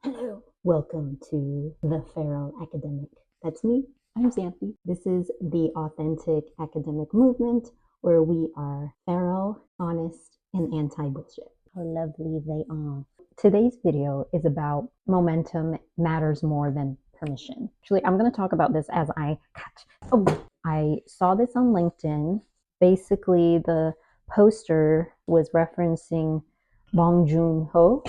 Hello. Welcome to the Feral Academic. That's me. I'm Xanthe. This is the authentic academic movement where we are feral, honest, and anti-bullshit. How lovely they are. Today's video is about momentum matters more than permission. Actually, I'm going to talk about this as I saw this on LinkedIn. Basically, the poster was referencing Bong Joon-ho,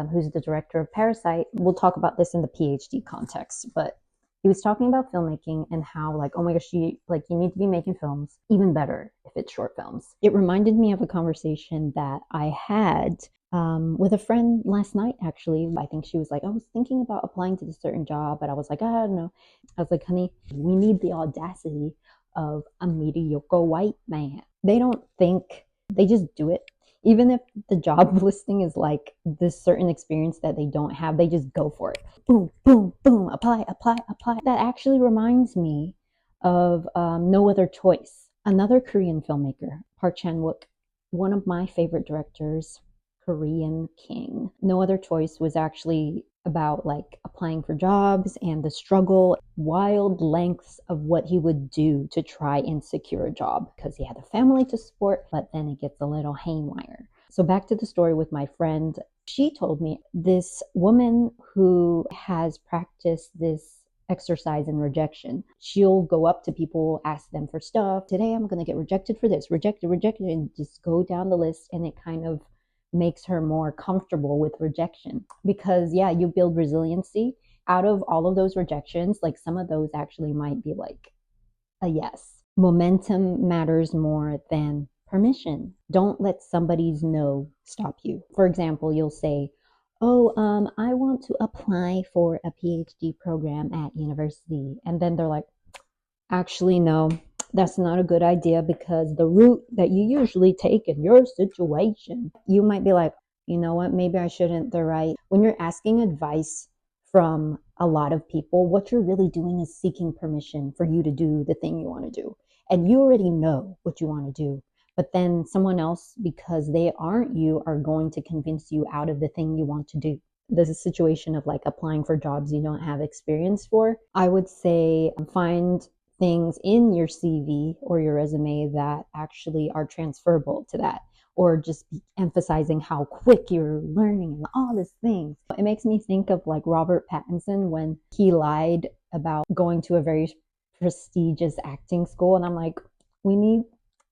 who's the director of Parasite. We'll talk about this in the PhD context, but he was talking about filmmaking and how, like, oh my gosh, you need to be making films, even better if it's short films. It reminded me of a conversation that I had with a friend last night, actually. I think she was like, I was thinking about applying to this certain job, but I was like, I don't know. I was like, honey, we need the audacity of a mediocre white man. They don't think, they just do it. Even if the job listing is like this certain experience that they don't have, they just go for it. Boom, boom, boom, apply, apply, apply. That actually reminds me of No Other Choice, another Korean filmmaker, Park Chan-wook, one of my favorite directors, Korean king. No Other Choice was actually about like applying for jobs and the struggle, wild lengths of what he would do to try and secure a job because he had a family to support, but then it gets a little haywire. So back to the story with my friend. She told me this woman who has practiced this exercise in rejection. She'll go up to people, ask them for stuff. Today I'm going to get rejected for this, rejected, and just go down the list, and it kind of makes her more comfortable with rejection because you build resiliency out of all of those rejections. Like some of those actually might be like a yes. Momentum matters more than permission. Don't let somebody's no stop you. For example, you'll say, I want to apply for a PhD program at university. And then they're like, actually, no, that's not a good idea because the route that you usually take in your situation, you might be like, you know what, maybe I shouldn't. They're right. When you're asking advice from a lot of people, what you're really doing is seeking permission for you to do the thing you want to do. And you already know what you want to do. But then someone else, because they aren't you, are going to convince you out of the thing you want to do. There's a situation of like applying for jobs you don't have experience for. I would say find things in your CV or your resume that actually are transferable to that, or just emphasizing how quick you're learning and all these things. It makes me think of like Robert Pattinson when he lied about going to a very prestigious acting school. And I'm like, we need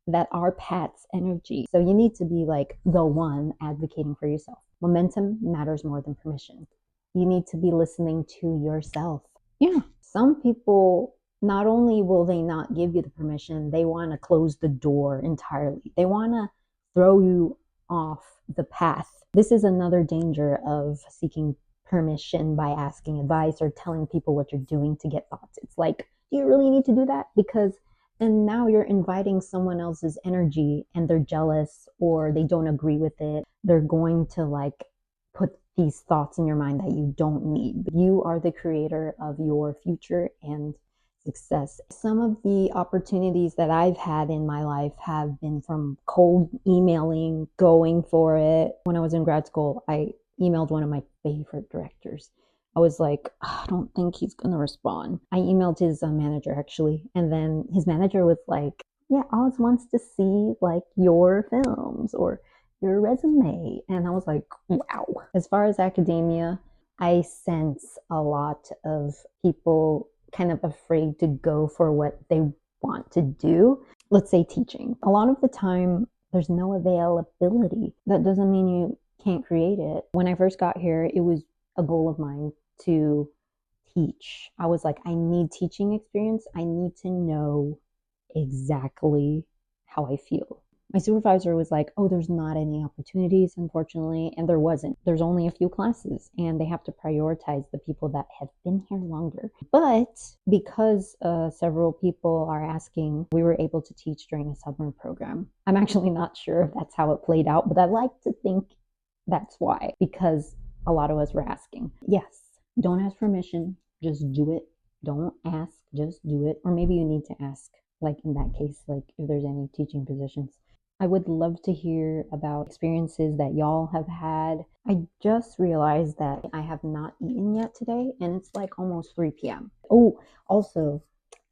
that our Pat's energy. So you need to be like the one advocating for yourself. Momentum matters more than permission. You need to be listening to yourself. Yeah. Some people, not only will they not give you the permission, they want to close the door entirely. They want to throw you off the path. This is another danger of seeking permission by asking advice or telling people what you're doing to get thoughts. It's like, do you really need to do that? Because then now you're inviting someone else's energy and they're jealous or they don't agree with it. They're going to like put these thoughts in your mind that you don't need. You are the creator of your future and success. Some of the opportunities that I've had in my life have been from cold emailing, going for it. When I was in grad school, I emailed one of my favorite directors. I was like, I don't think he's going to respond. I emailed his manager actually, and then his manager was like, yeah, Oz wants to see like your films or your resume. And I was like, wow. As far as academia, I sense a lot of people kind of afraid to go for what they want to do. Let's say teaching. A lot of the time, there's no availability. That doesn't mean you can't create it. When I first got here, it was a goal of mine to teach. I was like, I need teaching experience. I need to know exactly how I feel. My supervisor was like, oh, there's not any opportunities, unfortunately. And there wasn't. There's only a few classes and they have to prioritize the people that have been here longer. But because several people are asking, we were able to teach during a summer program. I'm actually not sure if that's how it played out, but I like to think that's why, because a lot of us were asking. Yes, don't ask permission, just do it. Don't ask, just do it. Or maybe you need to ask, like in that case, like if there's any teaching positions. I would love to hear about experiences that y'all have had. I just realized that I have not eaten yet today, and it's like almost 3 p.m. Oh, also,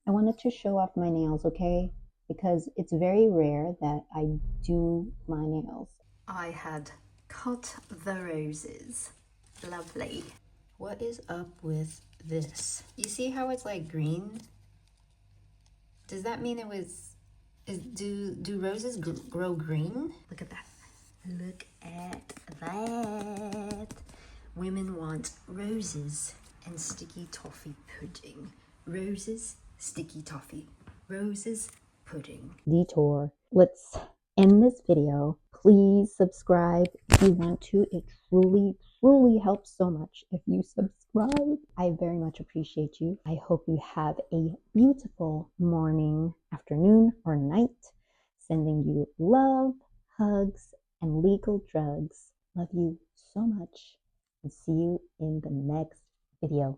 I wanted to show off my nails, okay? Because it's very rare that I do my nails. I had cut the roses. Lovely. What is up with this? You see how it's like green? Does that mean it was... do roses grow green? Look at that. Look at that. Women want roses and sticky toffee pudding. Roses, sticky toffee. Roses, pudding. Detour. Let's end this video. Please subscribe if you want to. It truly helps so much if you subscribe. I very much appreciate you. I hope you have a beautiful morning, afternoon, or night. Sending you love, hugs, and legal drugs. Love you so much, and see you in the next video.